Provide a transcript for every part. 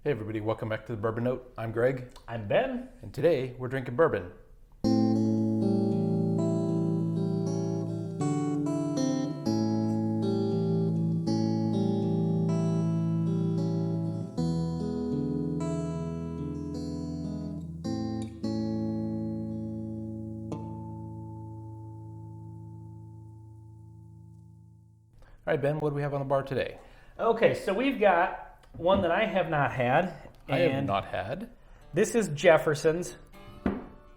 Hey everybody, welcome back to the Bourbon Note. I'm Greg. I'm Ben. And today we're drinking bourbon. All right, Ben, what do we have on the bar today? Okay, so we've got one that I have not had. I have not had. This is Jefferson's.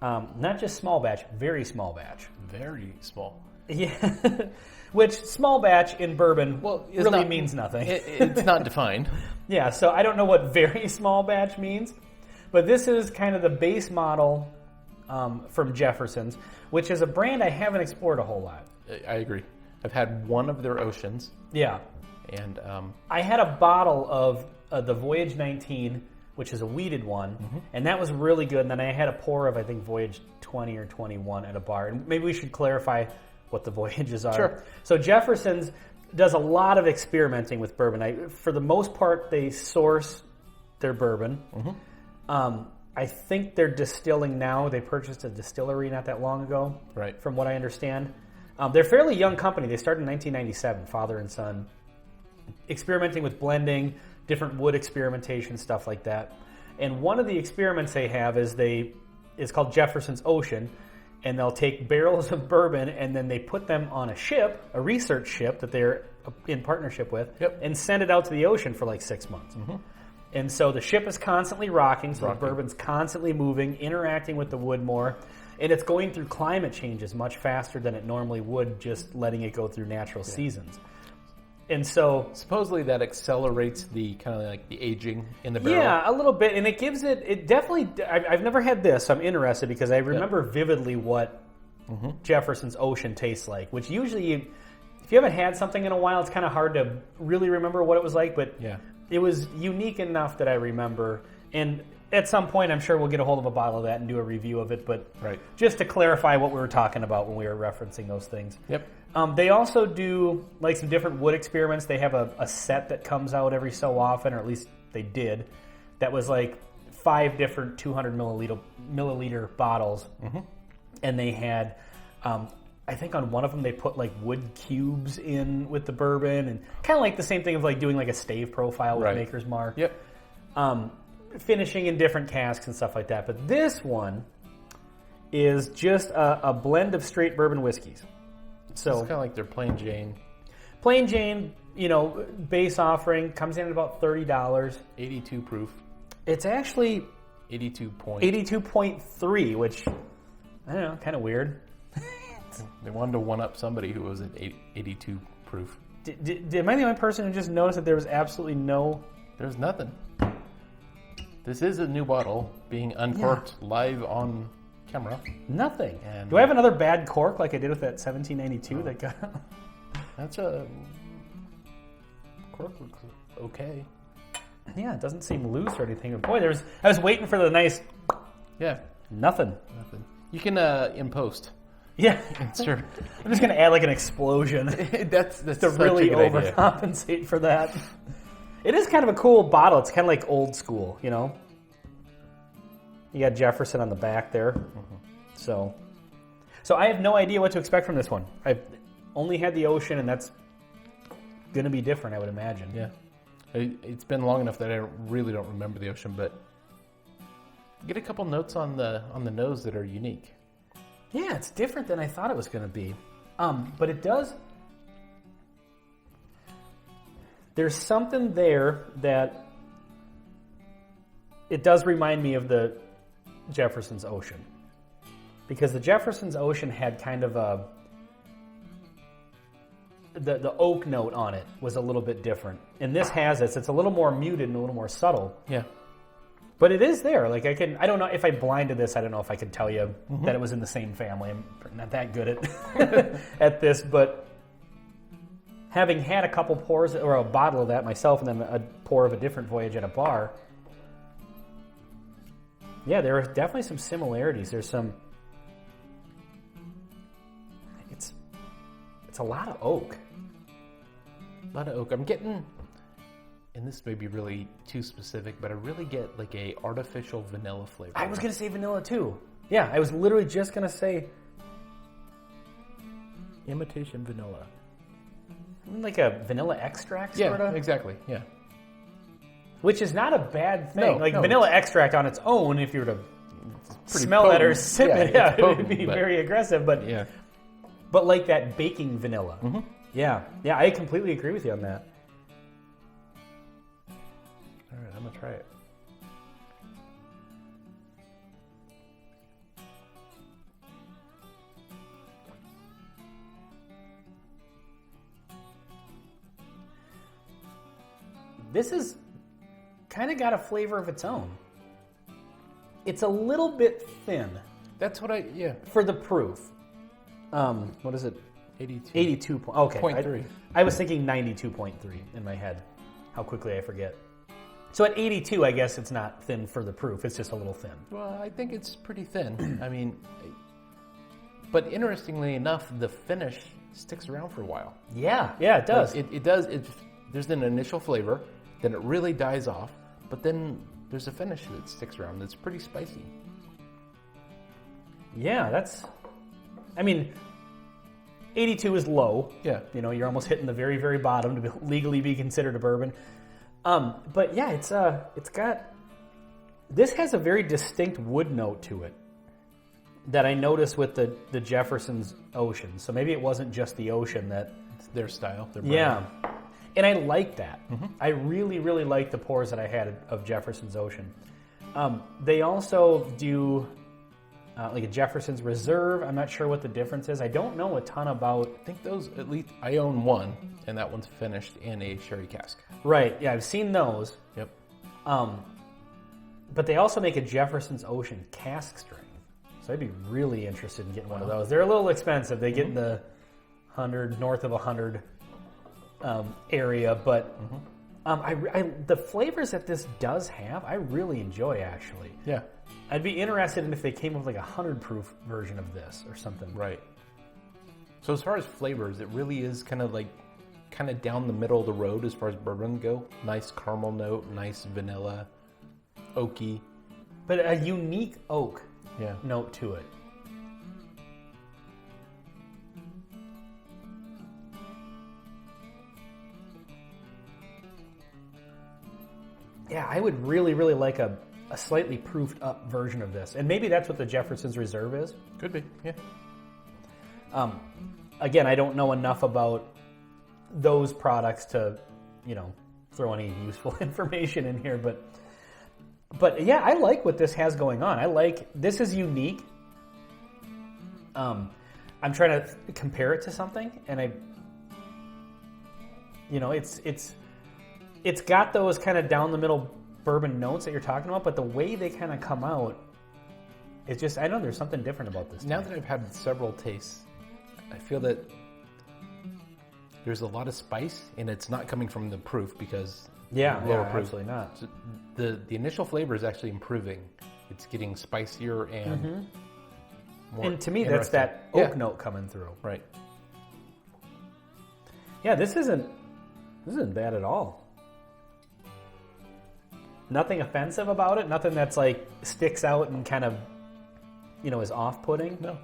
Not just small batch, very small batch. Very small. Yeah. Which small batch in bourbon really not, means nothing. It's not defined. Yeah, so I don't know what very small batch means, but this is kind of the base model from Jefferson's, which is a brand I haven't explored a whole lot. I agree. I've had one of their oceans. Yeah. And I had a bottle of the Voyage 19, which is a wheated one, and that was really good. And then I had a pour of, I think, Voyage 20 or 21 at a bar. And maybe we should clarify what the Voyages are. Sure. So Jefferson's does a lot of experimenting with bourbon. For the most part, they source their bourbon. I think they're distilling now. They purchased a distillery not that long ago, right? From what I understand. They're a fairly young company. They started in 1997, father and son, experimenting with blending, different wood experimentation, stuff like that. And one of the experiments they have is called Jefferson's Ocean, and they'll take barrels of bourbon and then they put them on a ship, a research ship that they're in partnership with, and send it out to the ocean for like 6 months. And so the ship is constantly rocking, so the bourbon's constantly moving, interacting with the wood more, and it's going through climate changes much faster than it normally would just letting it go through natural seasons. And so supposedly that accelerates the kind of like the aging in the barrel. Yeah, a little bit, and it gives it definitely. I've never had this, so I'm interested because I remember vividly what Jefferson's Ocean tastes like. Which usually, if you haven't had something in a while, it's kind of hard to really remember what it was like. But it was unique enough that I remember. And at some point, I'm sure we'll get a hold of a bottle of that and do a review of it. But just to clarify what we were talking about when we were referencing those things. They also do like some different wood experiments. They have a set that comes out every so often, or at least they did, that was like 5 different 200 milliliter bottles. And they had, I think on one of them they put like wood cubes in with the bourbon, and kind of like the same thing of like doing like a stave profile with Maker's Mark. Finishing in different casks and stuff like that. But this one is just a blend of straight bourbon whiskeys. So it's kind of like their Plain Jane. Plain Jane, base offering comes in at about $30. 82 proof. It's actually 82.3, which I don't know, kind of weird. They wanted to one up somebody who was at 82 proof. Am I the only person who just noticed that there was absolutely no? There's nothing. This is a new bottle being uncorked live on camera. Nothing. And do I have another bad cork like I did with that 1792 that got? That's a cork looks okay. Yeah, it doesn't seem loose or anything. But boy, I was waiting for the nice. Yeah. Nothing. You can in post. Yeah, sure. I'm just gonna add like an explosion. that's to really overcompensate for that. It is kind of a cool bottle. It's kind of like old school, You got Jefferson on the back there. So I have no idea what to expect from this one. I've only had the Ocean, and that's going to be different, I would imagine. Yeah. It's been long enough that I really don't remember the Ocean, but get a couple notes on the nose that are unique. Yeah, it's different than I thought it was going to be. But it does... There's something there that it does remind me of the Jefferson's Ocean, because the Jefferson's Ocean had kind of the oak note on it was a little bit different, and this has it. So it's a little more muted and a little more subtle. Yeah, but it is there. Like I don't know if I blinded this. I don't know if I could tell you that it was in the same family. I'm not that good at at this, but having had a couple pours or a bottle of that myself, and then a pour of a different Voyage at a bar. Yeah, there are definitely some similarities. There's some. It's a lot of oak. A lot of oak. I'm getting and this may be really too specific, but I really get like a artificial vanilla flavor. I was going to say vanilla too. Yeah, I was literally just going to say imitation vanilla. like a vanilla extract Yeah, sort of. exactly. Yeah. Which is not a bad thing. No, vanilla extract on its own, if you were to pretty smell that or potent. sip Yeah, it, it's it would potent, be but- very aggressive. But Yeah. but like that baking vanilla. Mm-hmm. Yeah, I completely agree with you on that. All right, I'm gonna try it. This is kind of got a flavor of its own. It's a little bit thin That's what yeah. for the proof. What is it? 82. 82. Okay. 0.3. I was thinking 92.3 in my head. How quickly I forget. So at 82, I guess it's not thin for the proof. It's just a little thin. Well, I think it's pretty thin. I mean, but interestingly enough, the finish sticks around for a while. Yeah, it does. It does. There's an initial flavor, then it really dies off, but then there's a finish that sticks around that's pretty spicy. Yeah, that's... I mean, 82 is low. Yeah. You know, you're almost hitting the very, very bottom to legally be considered a bourbon. But yeah, it's got... This has a very distinct wood note to it that I noticed with the Jefferson's Ocean. So maybe it wasn't just the Ocean that... It's their style. Their brand. Yeah. And I like that. Mm-hmm. I really, really like the pours that I had of Jefferson's Ocean. They also do like a Jefferson's Reserve. I'm not sure what the difference is. I don't know a ton about... I think those, at least, I own one, and that one's finished in a sherry cask. Right, yeah, I've seen those. Yep. But they also make a Jefferson's Ocean cask strength. So I'd be really interested in getting one of those. They're a little expensive. They get in the 100, north of 100 area, but the flavors that this does have, I really enjoy, actually. Yeah. I'd be interested in if they came with like a 100 proof version of this or something. Right. So as far as flavors, it really is kind of down the middle of the road as far as bourbon go. Nice caramel note, nice vanilla, oaky. But a unique oak Yeah. note to it. Yeah, I would really, really like a slightly proofed up version of this. And maybe that's what the Jefferson's Reserve is. Could be, yeah. Again, I don't know enough about those products to, throw any useful information in here, but yeah, I like what this has going on. This is unique. I'm trying to compare it to something, and it's got those kind of down the middle bourbon notes that you're talking about, but the way they kind of come out, it's just, I know there's something different about this. Now that I've had several tastes, I feel that there's a lot of spice, and it's not coming from the proof because lower proof. Absolutely not. So the initial flavor is actually improving. It's getting spicier and more And to me, that's interesting. that oak note coming through. Right. Yeah, this isn't bad at all. Nothing offensive about it. Nothing that's like sticks out and kind of, is off-putting. No.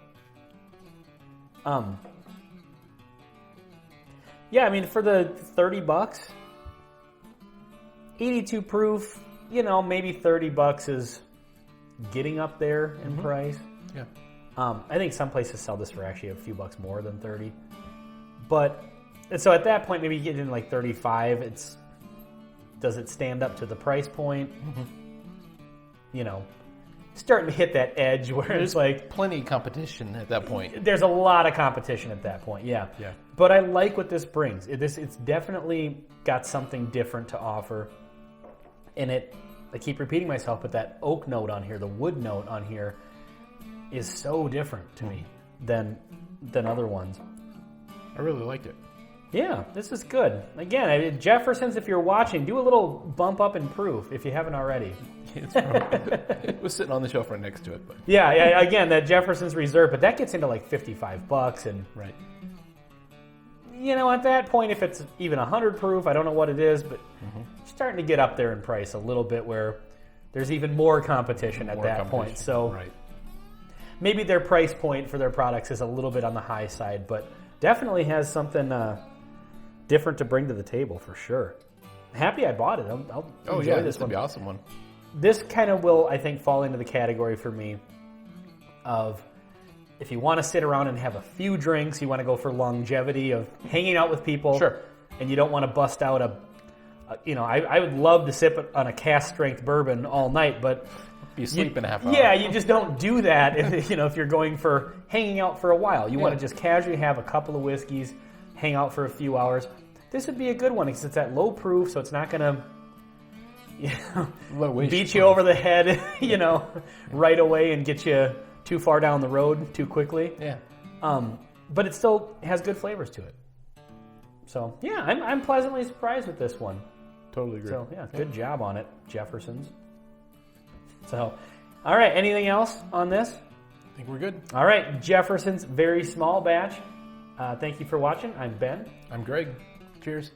Yeah, I mean, for the $30, 82 proof, maybe $30 is getting up there in price. Yeah. I think some places sell this for actually a few bucks more than 30. But, and so at that point, maybe you get in like 35. Does it stand up to the price point? Starting to hit that edge where it's like... Plenty of competition at that point. There's a lot of competition at that point, yeah. Yeah. But I like what this brings. It's definitely got something different to offer. And I keep repeating myself, but that oak note on here, the wood note on here, is so different to me than other ones. I really liked it. Yeah, this is good. Again, Jefferson's, if you're watching, do a little bump up in proof if you haven't already. It was sitting on the shelf right next to it, but Yeah, again, that Jefferson's Reserve, but that gets into like $55, and right. at that point, if it's even 100 proof, I don't know what it is, but starting to get up there in price a little bit where there's even more competition at that point. So right. maybe their price point for their products is a little bit on the high side, but definitely has something different to bring to the table for sure. Happy I bought it. I'll enjoy this one. Be an awesome one. This kind of will, I think, fall into the category for me of if you want to sit around and have a few drinks, you want to go for longevity of hanging out with people, Sure. and you don't want to bust out I would love to sip on a cask strength bourbon all night, but be asleep in a half hour. Yeah, you just don't do that if you're going for hanging out for a while. You want to just casually have a couple of whiskeys, hang out for a few hours. This would be a good one because it's at low proof, so it's not going to beat you over the head, right away and get you too far down the road too quickly. Yeah. But it still has good flavors to it. So, yeah, I'm pleasantly surprised with this one. Totally agree. So, yeah, good job on it, Jefferson's. So, all right, anything else on this? I think we're good. All right, Jefferson's very small batch. Thank you for watching. I'm Ben. I'm Greg. Cheers.